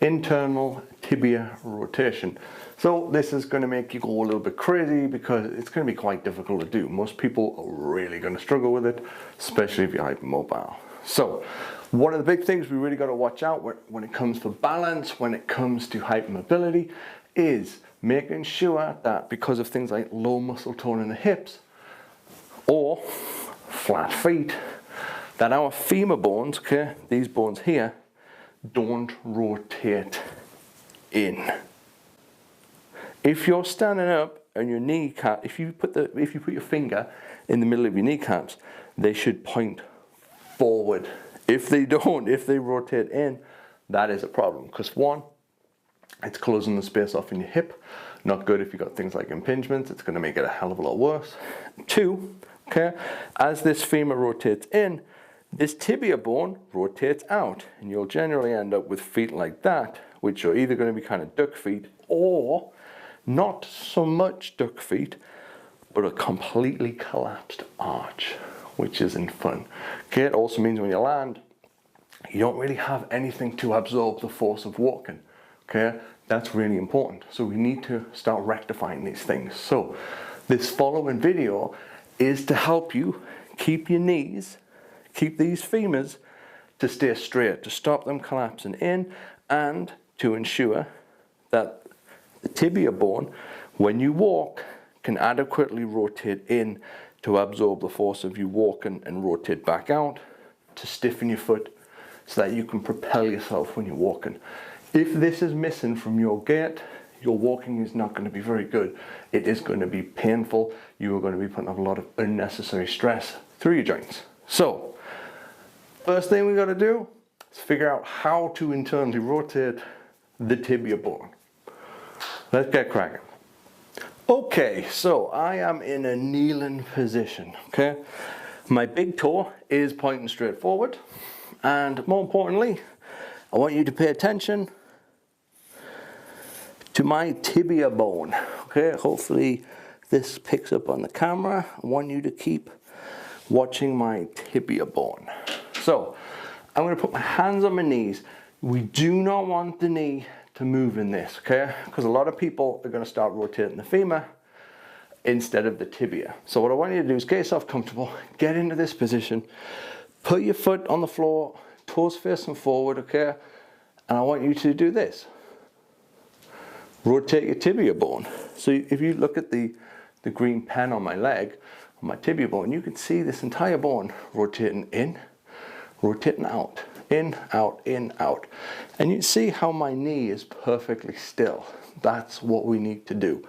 internal tibia rotation. So this is going to make you go a little bit crazy because it's going to be quite difficult to do. Most people are really going to struggle with it, especially if you're hypermobile. So one of the big things we really got to watch out when it comes to balance, when it comes to hypermobility, is making sure that because of things like low muscle tone in the hips or flat feet, that our femur bones, okay, these bones here, don't rotate in. If you're standing up and your kneecap, if you put your finger in the middle of your kneecaps, they should point forward. If they don't, if they rotate in, that is a problem. Because one, it's closing the space off in your hip. Not good if you've got things like impingements. It's going to make it a hell of a lot worse. Two, okay, as this femur rotates in, this tibia bone rotates out, and you'll generally end up with feet like that, which are either going to be kind of duck feet or not so much duck feet, but a completely collapsed arch, which isn't fun. Okay, it also means when you land, you don't really have anything to absorb the force of walking. Okay, that's really important. So we need to start rectifying these things. So this following video is to help you keep your knees, keep these femurs to stay straight, to stop them collapsing in, and to ensure that the tibia bone, when you walk, can adequately rotate in to absorb the force of you walking and rotate back out to stiffen your foot so that you can propel yourself when you're walking. If this is missing from your gait, your walking is not going to be very good. It is going to be painful. You are going to be putting up a lot of unnecessary stress through your joints. So, first thing we got to do is figure out how to internally rotate the tibia bone. Let's get cracking. Okay, so I am in a kneeling position, okay? My big toe is pointing straight forward, and more importantly, I want you to pay attention to my tibia bone, okay? Hopefully this picks up on the camera. I want you to keep watching my tibia bone. So, I'm gonna put my hands on my knees. We do not want the knee to move in this, okay? Because a lot of people are going to start rotating the femur instead of the tibia. So what I want you to do is get yourself comfortable, get into this position, put your foot on the floor, toes facing forward, okay? And I want you to do this. Rotate your tibia bone. So if you look at the green pen on my leg, on my tibia bone, you can see this entire bone rotating in, rotating out. In, out, in, out. And you see how my knee is perfectly still. That's what we need to do.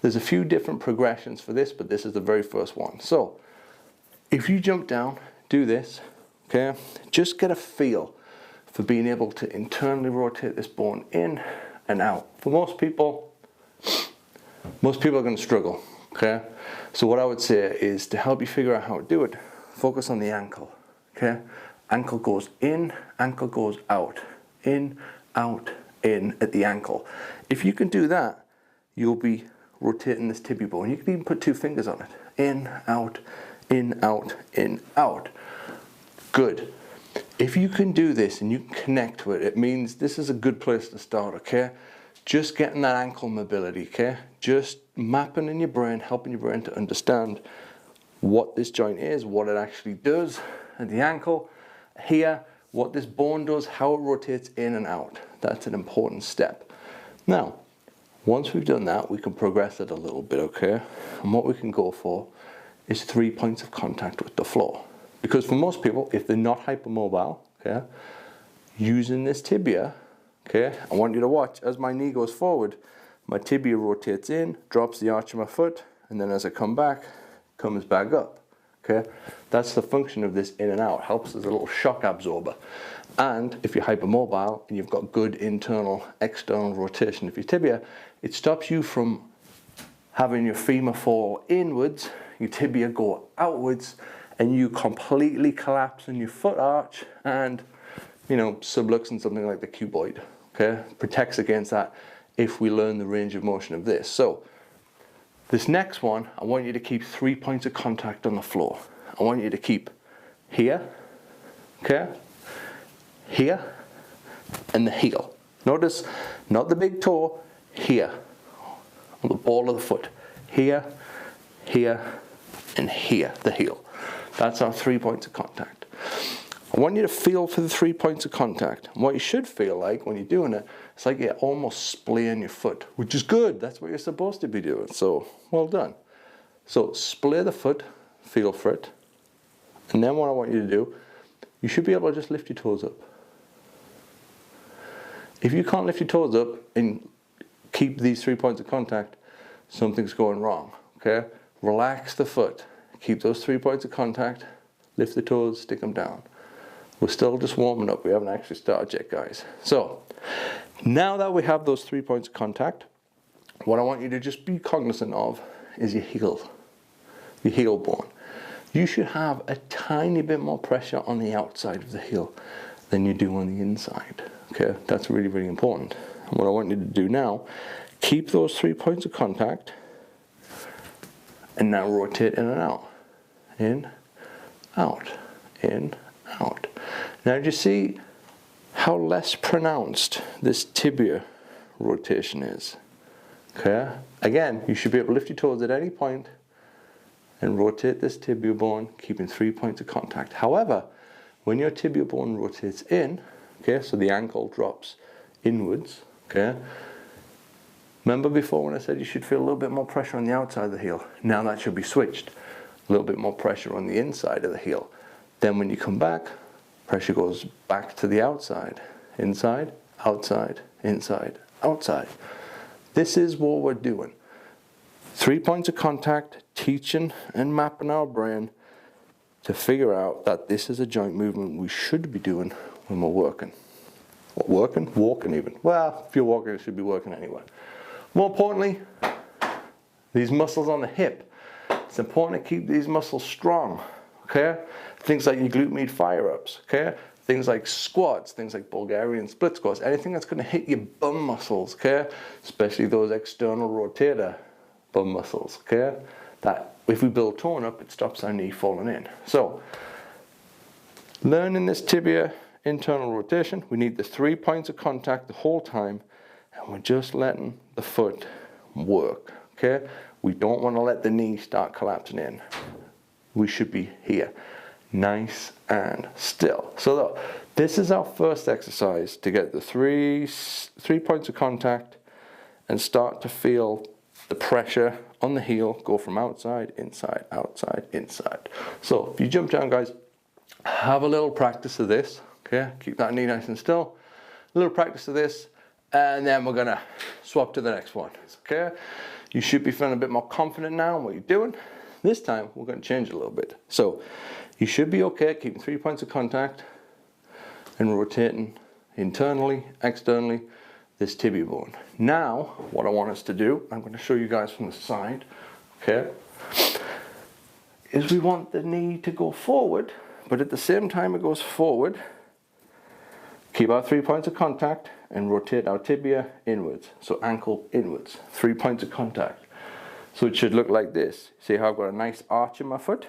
There's a few different progressions for this, but this is the very first one. So, if you jump down, do this, okay? Just get a feel for being able to internally rotate this bone in and out. For most people are going to struggle, okay? So what I would say is to help you figure out how to do it, focus on the ankle, okay? Ankle goes in, ankle goes out, in, out, in at the ankle. If you can do that, you'll be rotating this tibia bone. You can even put two fingers on it. In, out, in, out, in, out. Good. If you can do this and you can connect to it, it means this is a good place to start, okay? Just getting that ankle mobility, okay? Just mapping in your brain, helping your brain to understand what this joint is, what it actually does at the ankle. Here, what this bone does, how it rotates in and out. That's an important step. Now, once we've done that, we can progress it a little bit, okay? And what we can go for is 3 points of contact with the floor. Because for most people, if they're not hypermobile, okay, using this tibia, okay, I want you to watch as my knee goes forward, my tibia rotates in, drops the arch of my foot, and then as I come back, comes back up. Okay, that's the function of this in and out. Helps as a little shock absorber. And if you're hypermobile and you've got good internal, external rotation of your tibia, it stops you from having your femur fall inwards, your tibia go outwards, and you completely collapse in your foot arch and, you know, subluxing something like the cuboid. Okay, protects against that if we learn the range of motion of this. So, this next one, I want you to keep 3 points of contact on the floor. I want you to keep here, okay, here, and the heel. Notice, not the big toe, here, on the ball of the foot. Here, here, and here, the heel. That's our 3 points of contact. I want you to feel for the 3 points of contact. And what you should feel like when you're doing it, it's like you're almost splaying your foot, which is good. That's what you're supposed to be doing. So, well done. So, splay the foot, feel for it. And then what I want you to do, you should be able to just lift your toes up. If you can't lift your toes up and keep these 3 points of contact, something's going wrong, okay? Relax the foot. Keep those 3 points of contact. Lift the toes, stick them down. We're still just warming up. We haven't actually started yet, guys. So, now that we have those 3 points of contact, what I want you to just be cognizant of is your heel bone. You should have a tiny bit more pressure on the outside of the heel than you do on the inside. Okay, that's really, really important. And what I want you to do now, keep those 3 points of contact, and now rotate in and out. In, out, in, out. Now do you see how less pronounced this tibia rotation is? Okay, again, you should be able to lift your toes at any point and rotate this tibia bone, keeping 3 points of contact. However, when your tibia bone rotates in, okay, so the ankle drops inwards, okay, remember before when I said you should feel a little bit more pressure on the outside of the heel? Now that should be switched. A little bit more pressure on the inside of the heel. Then when you come back, pressure goes back to the outside. Inside, outside, inside, outside. This is what we're doing. 3 points of contact, teaching and mapping our brain to figure out that this is a joint movement we should be doing when we're working. What, working? Walking even. Well, if you're walking, it should be working anyway. More importantly, these muscles on the hip. It's important to keep these muscles strong, okay? Things like your glute med fire-ups, okay? Things like squats, things like Bulgarian split squats, anything that's going to hit your bum muscles, okay? Especially those external rotator bum muscles, okay? That if we build tone up, it stops our knee falling in. So, learning this tibia internal rotation, we need the 3 points of contact the whole time, and we're just letting the foot work, okay? We don't want to let the knee start collapsing in. We should be here, nice and still. So look, this is our first exercise to get the three points of contact and start to feel the pressure on the heel go from outside, inside, outside, inside. So if you jump down, guys, have a little practice of this, okay? Keep that knee nice and still. A little practice of this, and then we're gonna swap to the next one, okay? You should be feeling a bit more confident now in what you're doing. This time, we're gonna change it a little bit. So you should be okay keeping 3 points of contact and rotating internally, externally, this tibia bone. Now, what I want us to do, I'm going to show you guys from the side, okay, is we want the knee to go forward, but at the same time it goes forward, keep our 3 points of contact and rotate our tibia inwards, so ankle inwards, 3 points of contact. So it should look like this. See how I've got a nice arch in my foot?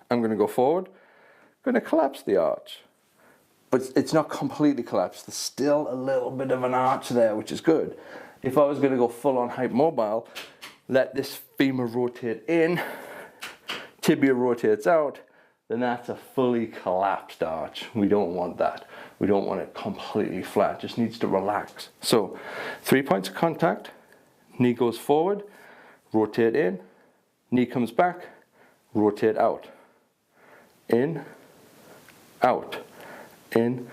I'm going to go forward, I'm going to collapse the arch. But it's not completely collapsed. There's still a little bit of an arch there, which is good. If I was going to go full on hypermobile, let this femur rotate in, tibia rotates out, then that's a fully collapsed arch. We don't want that. We don't want it completely flat. It just needs to relax. So 3 points of contact, knee goes forward, rotate in, knee comes back, rotate out. In, out. In,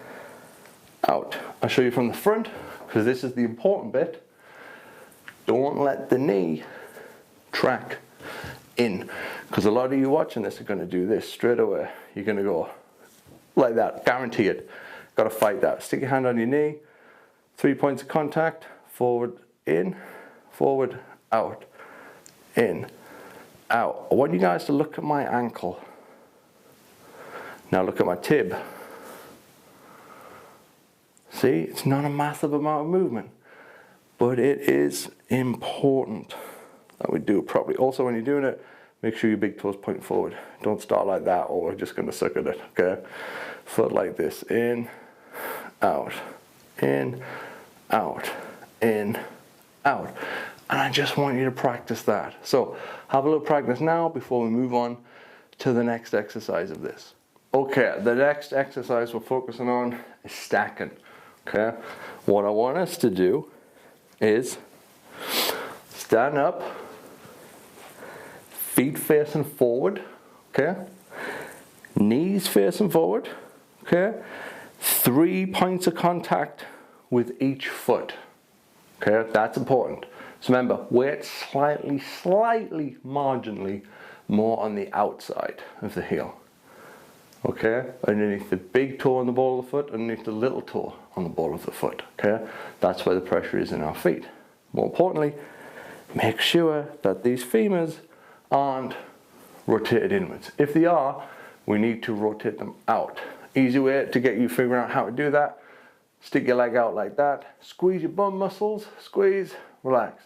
out. I'll show you from the front, because this is the important bit. Don't let the knee track in, because a lot of you watching this are going to do this straight away. You're going to go like that, guarantee it. Got to fight that. Stick your hand on your knee, 3 points of contact, forward, in, forward, out, in, out. I want you guys to look at my ankle. Now look at my tib. See, it's not a massive amount of movement, but it is important that we do it properly. Also, when you're doing it, make sure your big toes point forward. Don't start like that, or we're just going to suck at it, okay? Foot like this, in, out, out, in, out. And I just want you to practice that. So have a little practice now before we move on to the next exercise of this. Okay, the next exercise we're focusing on is stacking. Okay, what I want us to do is stand up, feet facing forward, okay, knees facing forward, okay, 3 points of contact with each foot. Okay, that's important. So remember, weight slightly, marginally more on the outside of the heel. Okay, underneath the big toe on the ball of the foot, underneath the little toe on the ball of the foot. Okay, that's where the pressure is in our feet. More importantly, make sure that these femurs aren't rotated inwards. If they are, we need to rotate them out. Easy way to get you figuring out how to do that: stick your leg out like that, squeeze your bum muscles, squeeze, relax,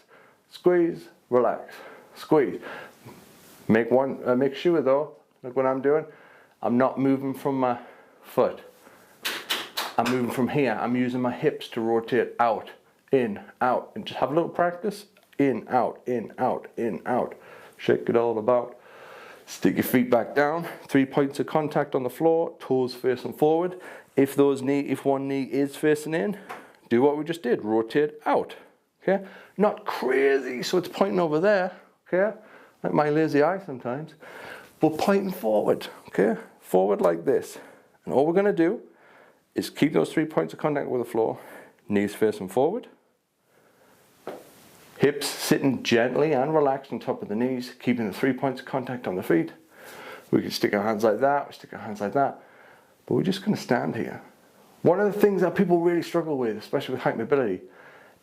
squeeze, relax, squeeze. Make sure though, like what I'm doing, I'm not moving from my foot. I'm moving from here. I'm using my hips to rotate out, in, out. And just have a little practice. In, out, in, out, in, out. Shake it all about. Stick your feet back down. 3 points of contact on the floor. Toes facing forward. If one knee is facing in, do what we just did. Rotate out. Okay? Not crazy, so it's pointing over there. Okay? Like my lazy eye sometimes. But pointing forward. Okay? Forward like this. And all we're going to do is keep those 3 points of contact with the floor. Knees facing forward. Hips sitting gently and relaxed on top of the knees, keeping the 3 points of contact on the feet. We can stick our hands like that, we stick our hands like that. But we're just going to stand here. One of the things that people really struggle with, especially with hypermobility,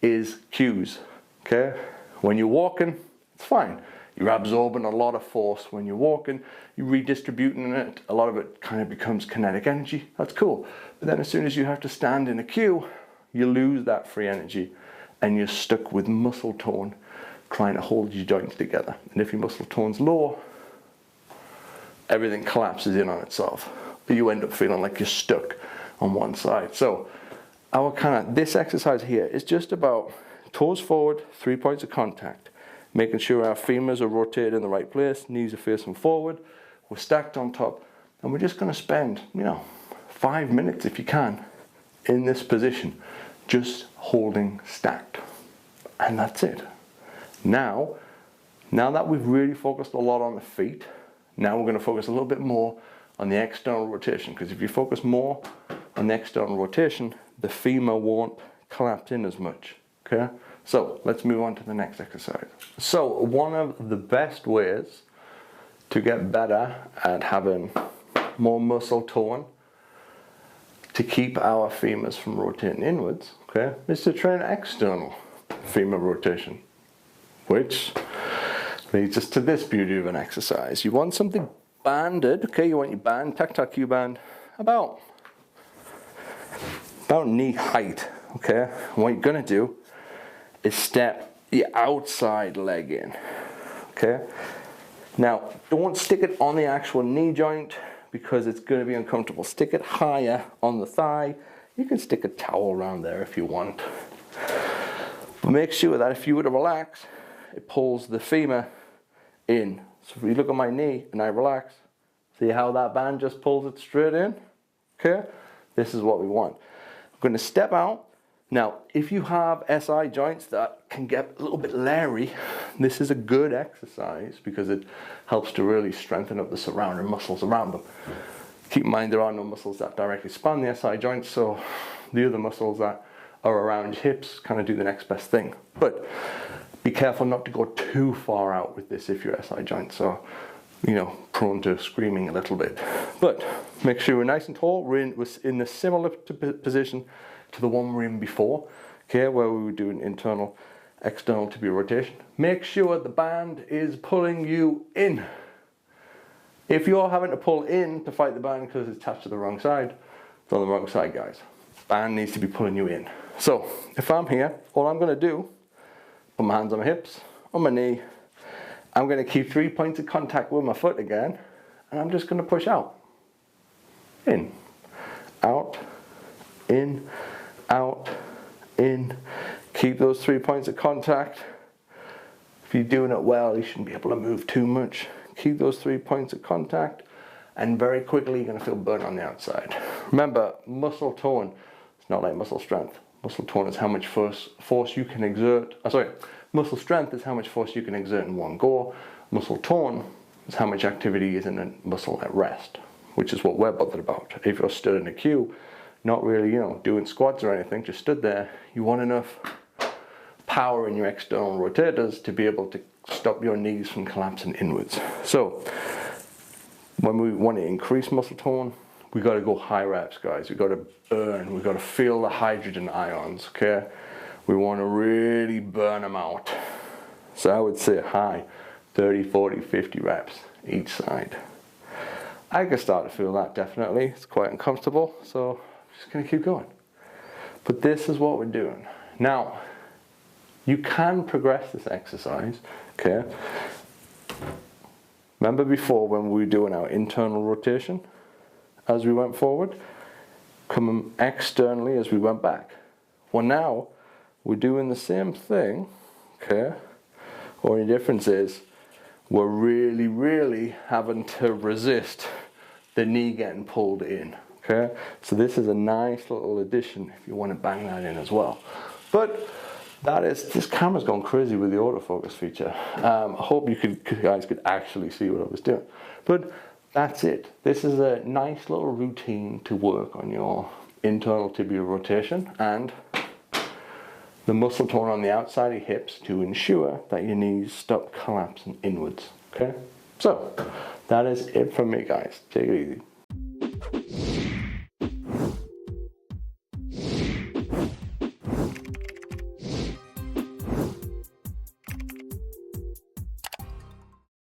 is cues. Okay? When you're walking, it's fine. You're absorbing a lot of force when you're walking, you're redistributing it, a lot of it kind of becomes kinetic energy, that's cool. But then as soon as you have to stand in a cue, you lose that free energy and you're stuck with muscle tone trying to hold your joints together. And if your muscle tone's low, everything collapses in on itself. But you end up feeling like you're stuck on one side. So this exercise here is just about toes forward, 3 points of contact. Making sure our femurs are rotated in the right place, knees are facing forward, we're stacked on top, and we're just going to spend, 5 minutes if you can, in this position, just holding stacked. And that's it. Now that we've really focused a lot on the feet, now we're going to focus a little bit more on the external rotation, because if you focus more on the external rotation, the femur won't collapse in as much. Okay? So let's move on to the next exercise. So one of the best ways to get better at having more muscle tone to keep our femurs from rotating inwards, okay, is to train external femur rotation, which leads us to this beauty of an exercise. You want something banded, okay, you want your band, tactile cue band, about knee height, okay. And what you're gonna do is step the outside leg in, okay? Now, don't stick it on the actual knee joint because it's gonna be uncomfortable. Stick it higher on the thigh. You can stick a towel around there if you want. But make sure that if you were to relax, it pulls the femur in. So if you look at my knee and I relax, see how that band just pulls it straight in? Okay? This is what we want. I'm gonna step out. Now, if you have SI joints that can get a little bit leery, this is a good exercise because it helps to really strengthen up the surrounding muscles around them. Keep in mind there are no muscles that directly span the SI joints, so the other muscles that are around your hips kind of do the next best thing. But be careful not to go too far out with this if your SI joints are, prone to screaming a little bit. But make sure we're nice and tall. We're in a similar position to the one we're in before, okay, where we were doing internal, external tibia rotation. Make sure the band is pulling you in. If you're having to pull in to fight the band because it's attached to the wrong side, it's on the wrong side, guys. Band needs to be pulling you in. So, if I'm here, all I'm gonna do, put my hands on my hips, on my knee, I'm gonna keep 3 points of contact with my foot again, and I'm just gonna push out. In, out, in, out, in, Keep those 3 points of contact. If you're doing it well, you shouldn't be able to move too much. Keep those 3 points of contact, and very quickly you're going to feel burn on the outside. Remember, muscle tone, it's not like muscle strength. Muscle tone is how much force you can exert. Muscle strength is how much force you can exert in one go. Muscle tone is how much activity is in a muscle at rest, which is what we're bothered about. If you're stood in a queue, not really, doing squats or anything, just stood there, you want enough power in your external rotators to be able to stop your knees from collapsing inwards. So when we want to increase muscle tone, we got to go high reps, guys. We got to burn. We got to feel the hydrogen ions. Okay, we want to really burn them out. So I would say high 30, 40, 50 reps each side. I can start to feel that, definitely. It's quite uncomfortable, so I'm just going to keep going. But this is what we're doing. Now, you can progress this exercise, okay? Remember before when we were doing our internal rotation as we went forward, coming externally as we went back. Well, now we're doing the same thing, okay? Only difference is we're really, really having to resist the knee getting pulled in, okay? So this is a nice little addition if you want to bang that in as well. But this camera's gone crazy with the autofocus feature. I hope you guys could actually see what I was doing. But that's it. This is a nice little routine to work on your internal tibial rotation and the muscle tone on the outside of your hips to ensure that your knees stop collapsing inwards. Okay? So, that is it from me, guys. Take it easy.